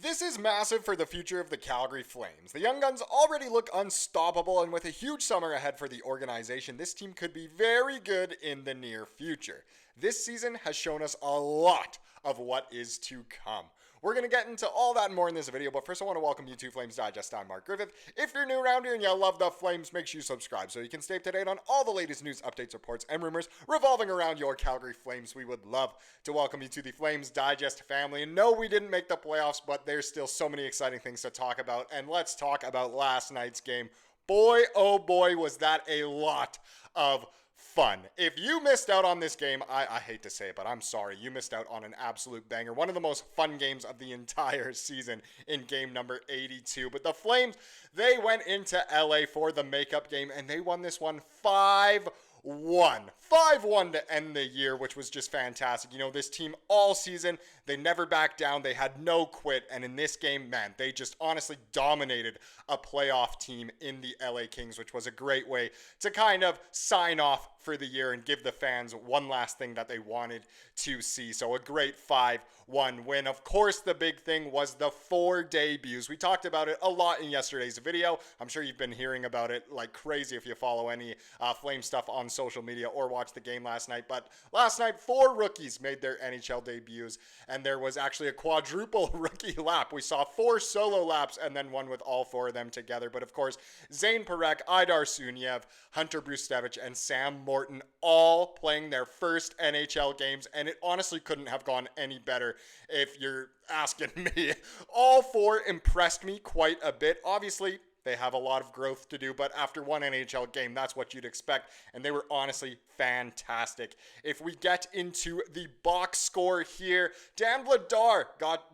This is massive for the future of the Calgary Flames. The Young Guns already look unstoppable, and with a huge summer ahead for the organization, this team could be very good in the near future. This season has shown us a lot of what is to come. We're going to get into all that and more in this video, but first I want to welcome you to Flames Digest. I'm Mark Griffith. If you're new around here and you love the Flames, make sure you subscribe so you can stay up to date on all the latest news, updates, reports, and rumors revolving around your Calgary Flames. We would love to welcome you to the Flames Digest family. And no, we didn't make the playoffs, but there's still so many exciting things to talk about. And let's talk about last night's game. Boy, oh boy, was that a lot of fun. If you missed out on this game, I hate to say it, but I'm sorry. You missed out on an absolute banger. One of the most fun games of the entire season in game number 82. But the Flames, they went into LA for the makeup game, and they won this one 5-1. 5-1 to end the year, which was just fantastic. You know, this team all season, they never backed down. They had no quit. And in this game, man, they just honestly dominated a playoff team in the LA Kings, which was a great way to kind of sign off for the year and give the fans one last thing that they wanted to see. So a great 5-1 win. Of course, the big thing was the 4 debuts. We talked about it a lot in yesterday's video. I'm sure you've been hearing about it like crazy if you follow any Flame stuff on social media or watch the game last night. But last night, 4 rookies made their NHL debuts, and there was actually a quadruple rookie lap. We saw 4 solo laps and then one with all 4 of them together. But of course, Zane Parekh, Idar Suniev, Hunter Brustevich, and Sam Morton all playing their first NHL games, and it honestly couldn't have gone any better if you're asking me. All 4 impressed me quite a bit. Obviously, they have a lot of growth to do, but after one NHL game, that's what you'd expect, and they were honestly fantastic. If we get into the box score here, Dan Vladar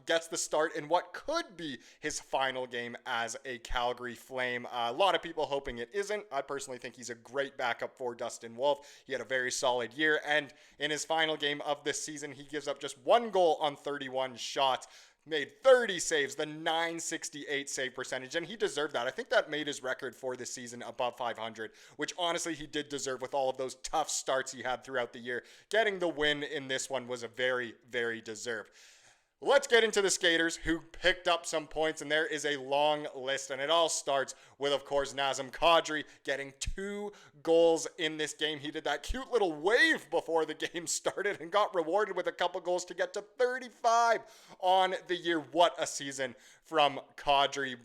gets the start in what could be his final game as a Calgary Flame. A lot of people hoping it isn't. I personally think he's a great backup for Dustin Wolf. He had a very solid year, and in his final game of this season, he gives up just 1 goal on 31 shots. Made 30 saves, the .968 save percentage, and he deserved that. I think that made his record for this season above 500, which honestly he did deserve with all of those tough starts he had throughout the year. Getting the win in this one was a very, very deserved. Let's get into the skaters who picked up some points, and there is a long list, and it all starts with, of course, Nazem Kadri getting 2 goals in this game. He did that cute little wave before the game started and got rewarded with a couple goals to get to 35 on the year. What a season from Kadri.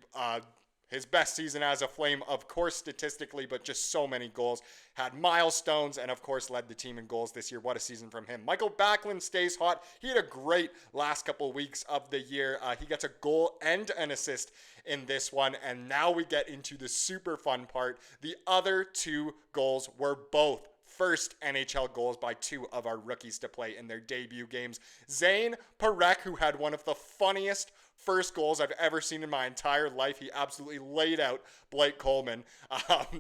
His best season as a Flame, of course, statistically, but just so many goals. Had milestones and, of course, led the team in goals this year. What a season from him. Michael Backlund stays hot. He had a great last couple weeks of the year. He gets a goal and an assist in this one. And now we get into the super fun part. The other 2 goals were both first NHL goals by 2 of our rookies to play in their debut games. Zane Parekh, who had one of the funniest first goals I've ever seen in my entire life. He absolutely laid out Blake Coleman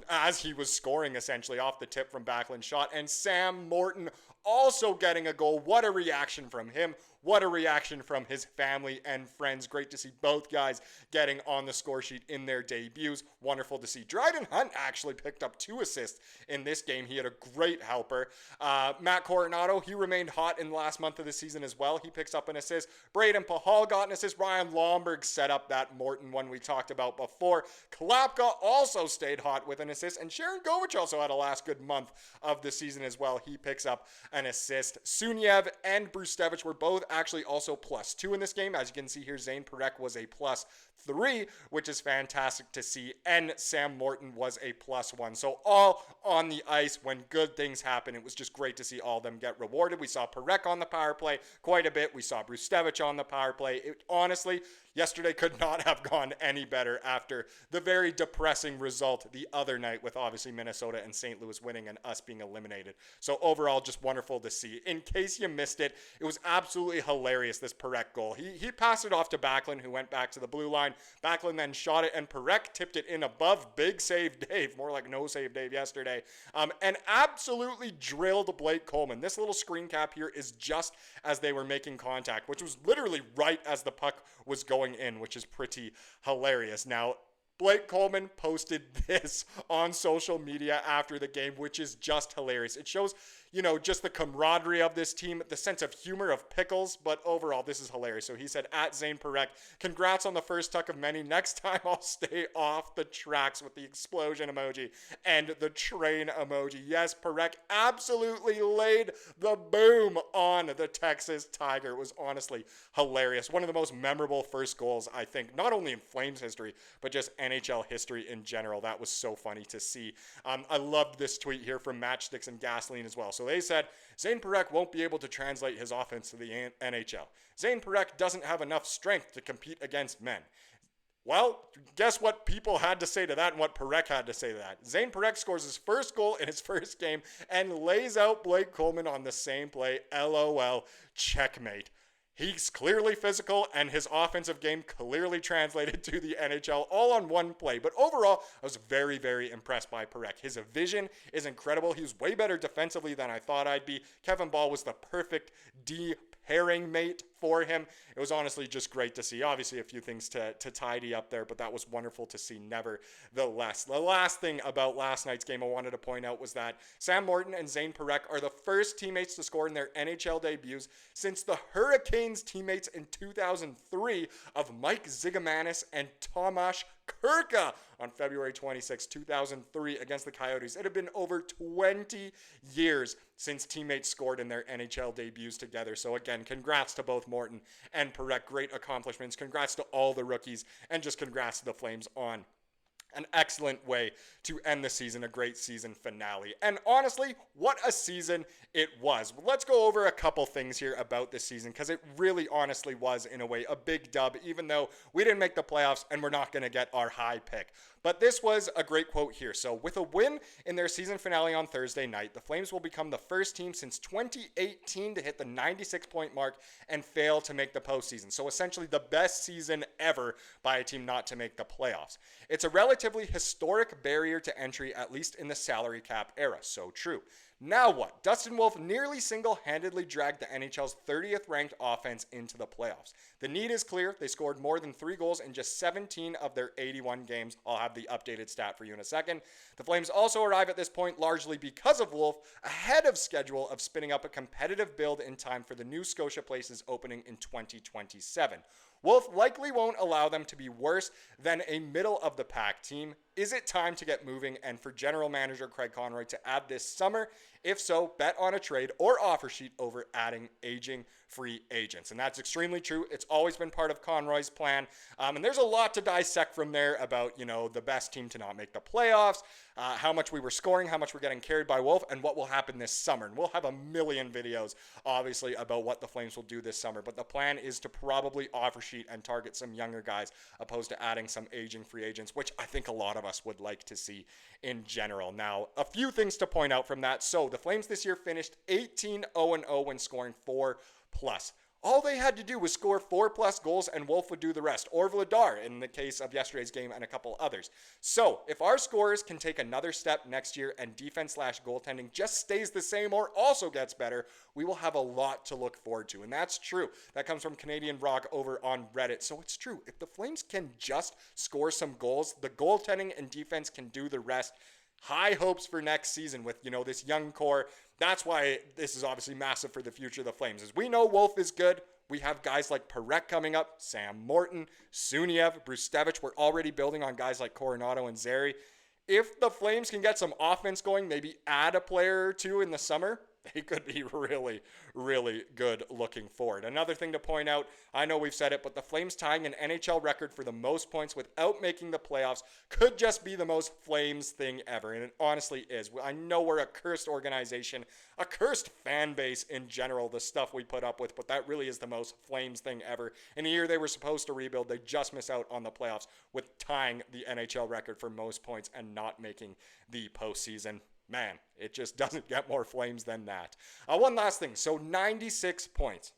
as he was scoring essentially off the tip from Backlund's shot. And Sam Morton also getting a goal. What a reaction from him. What a reaction from his family and friends. Great to see both guys getting on the score sheet in their debuts. Wonderful to see. Dryden Hunt actually picked up 2 assists in this game. He had a great helper. Matt Coronato, he remained hot in the last month of the season as well. He picks up an assist. Braden Pahal got an assist. Ryan Lomberg set up that Morton one we talked about before. Klapka also stayed hot with an assist. And Sharangovich also had a last good month of the season as well. He picks up an assist. Suniev and Brustevich were both actually also +2 in this game. As you can see here, Zane Parekh was a +3, which is fantastic to see. And Sam Morton was a +1. So all on the ice when good things happen. It was just great to see all of them get rewarded. We saw Parekh on the power play quite a bit. We saw Brustevich on the power play. Honestly, yesterday could not have gone any better after the very depressing result the other night with obviously Minnesota and St. Louis winning and us being eliminated. So overall, just wonderful to see. In case you missed it, it was absolutely hilarious, this Parekh goal. He passed it off to Backlund, who went back to the blue line. Backlund then shot it, and Parekh tipped it in above Big Save Dave, more like No Save Dave yesterday, and absolutely drilled Blake Coleman. This little screen cap here is just as they were making contact, which was literally right as the puck was going in, which is pretty hilarious. Now, Blake Coleman posted this on social media after the game, which is just hilarious. It shows, just the camaraderie of this team, the sense of humor of pickles, but overall, this is hilarious. So he said, at Zane Parekh, congrats on the first tuck of many. Next time I'll stay off the tracks with the explosion emoji and the train emoji. Yes, Parekh absolutely laid the boom on the Texas Tiger. It was honestly hilarious. One of the most memorable first goals, I think, not only in Flames history, but just NHL history in general. That was so funny to see. I loved this tweet here from Matchsticks and Gasoline as well. So they said, Zane Parekh won't be able to translate his offense to the NHL. Zane Parekh doesn't have enough strength to compete against men. Well, guess what people had to say to that and what Parekh had to say to that. Zane Parekh scores his first goal in his first game and lays out Blake Coleman on the same play. LOL, checkmate. He's clearly physical, and his offensive game clearly translated to the NHL all on one play. But overall, I was very, very impressed by Parekh. His vision is incredible. He was way better defensively than I thought I'd be. Kevin Ball was the perfect pairing mate for him. It was honestly just great to see. Obviously, a few things to tidy up there, but that was wonderful to see nevertheless. The last thing about last night's game I wanted to point out was that Sam Morton and Zane Parekh are the first teammates to score in their NHL debuts since the Hurricanes teammates in 2003 of Mike Zigomanis and Tomasz Kirka on February 26, 2003 against the Coyotes. It had been over 20 years since teammates scored in their NHL debuts together. So again, congrats to both Morton and Parekh. Great accomplishments. Congrats to all the rookies, and just congrats to the Flames on an excellent way to end the season, a great season finale. And honestly, what a season it was. Let's go over a couple things here about this season, because it really honestly was, in a way, a big dub, even though we didn't make the playoffs and we're not going to get our high pick. But this was a great quote here. So with a win in their season finale on Thursday night, the Flames will become the first team since 2018 to hit the 96-point mark and fail to make the postseason. So essentially the best season ever by a team not to make the playoffs. It's a relatively historic barrier to entry, at least in the salary cap era. So true. Now what? Dustin Wolf nearly single-handedly dragged the NHL's 30th ranked offense into the playoffs. The need is clear. They scored more than 3 goals in just 17 of their 81 games. I'll have the updated stat for you in a second. The Flames also arrive at this point largely because of Wolf, ahead of schedule of spinning up a competitive build in time for the new Scotia Places opening in 2027. Wolf likely won't allow them to be worse than a middle-of-the-pack team. Is it time to get moving and for general manager Craig Conroy to add this summer? If so, bet on a trade or offer sheet over adding aging free agents. And that's extremely true. It's always been part of Conroy's plan. And there's a lot to dissect from there about, the best team to not make the playoffs, how much we were scoring, how much we're getting carried by Wolf, and what will happen this summer. And we'll have a million videos, obviously, about what the Flames will do this summer. But the plan is to probably offer sheet and target some younger guys opposed to adding some aging free agents, which I think a lot of us would like to see in general. Now, a few things to point out from that. So the Flames this year finished 18-0-0 when scoring 4+. All they had to do was score 4+ goals and Wolf would do the rest, or Vladar in the case of yesterday's game and a couple others. So if our scorers can take another step next year and defense/goaltending just stays the same or also gets better, we will have a lot to look forward to. And that's true. That comes from Canadian Rock over on Reddit. So it's true. If the Flames can just score some goals, the goaltending and defense can do the rest. High hopes for next season with, this young core. That's why this is obviously massive for the future of the Flames. As we know, Wolf is good. We have guys like Parekh coming up, Sam Morton, Suniev, Brustevich. We're already building on guys like Coronato and Zary. If the Flames can get some offense going, maybe add a player or two in the summer, they could be really, really good looking forward. Another thing to point out, I know we've said it, but the Flames tying an NHL record for the most points without making the playoffs could just be the most Flames thing ever, and it honestly is. I know we're a cursed organization, a cursed fan base in general, the stuff we put up with, but that really is the most Flames thing ever. In a year they were supposed to rebuild, they just miss out on the playoffs with tying the NHL record for most points and not making the postseason. Man, it just doesn't get more Flames than that. One last thing. So 96 points.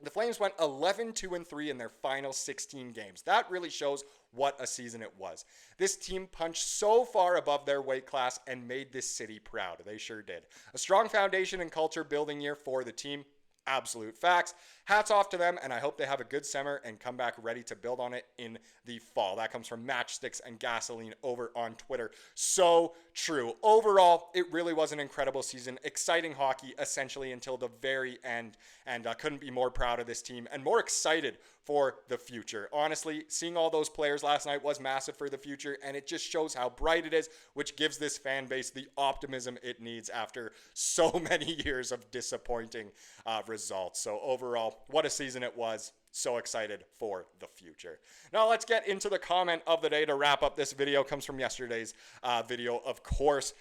The Flames went 11-2-3 in their final 16 games. That really shows what a season it was. This team punched so far above their weight class and made this city proud. They sure did. A strong foundation and culture building year for the team. absolute facts. Hats off to them, and I hope they have a good summer and come back ready to build on it in the fall. That comes from Matchsticks and Gasoline over on Twitter. So true. Overall, it really was an incredible season. Exciting hockey essentially until the very end, and couldn't be more proud of this team and more excited for the future. Honestly, seeing all those players last night was massive for the future, and it just shows how bright it is, which gives this fan base the optimism it needs after so many years of disappointing results. So overall, what a season it was. So excited for the future. Now let's get into the comment of the day to wrap up this video. Comes from yesterday's video, of course,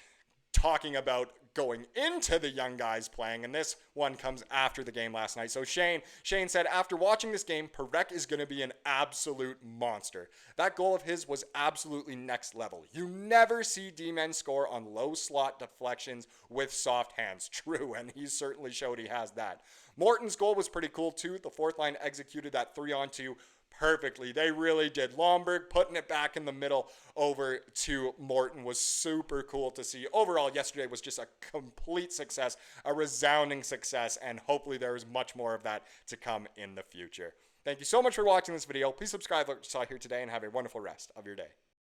talking about going into the young guys playing, and this one comes after the game last night. So Shane said, after watching this game, Parekh is going to be an absolute monster. That goal of his was absolutely next level. You never see D-men score on low slot deflections with soft hands. True, and he certainly showed he has that. Morton's goal was pretty cool too. The fourth line executed that 3-on-2 perfectly. They really did. Lomberg putting it back in the middle over to Morton was super cool to see. Overall, yesterday was just a complete success, a resounding success, and hopefully there is much more of that to come in the future. Thank you so much for watching this video. Please subscribe like you saw here today and have a wonderful rest of your day.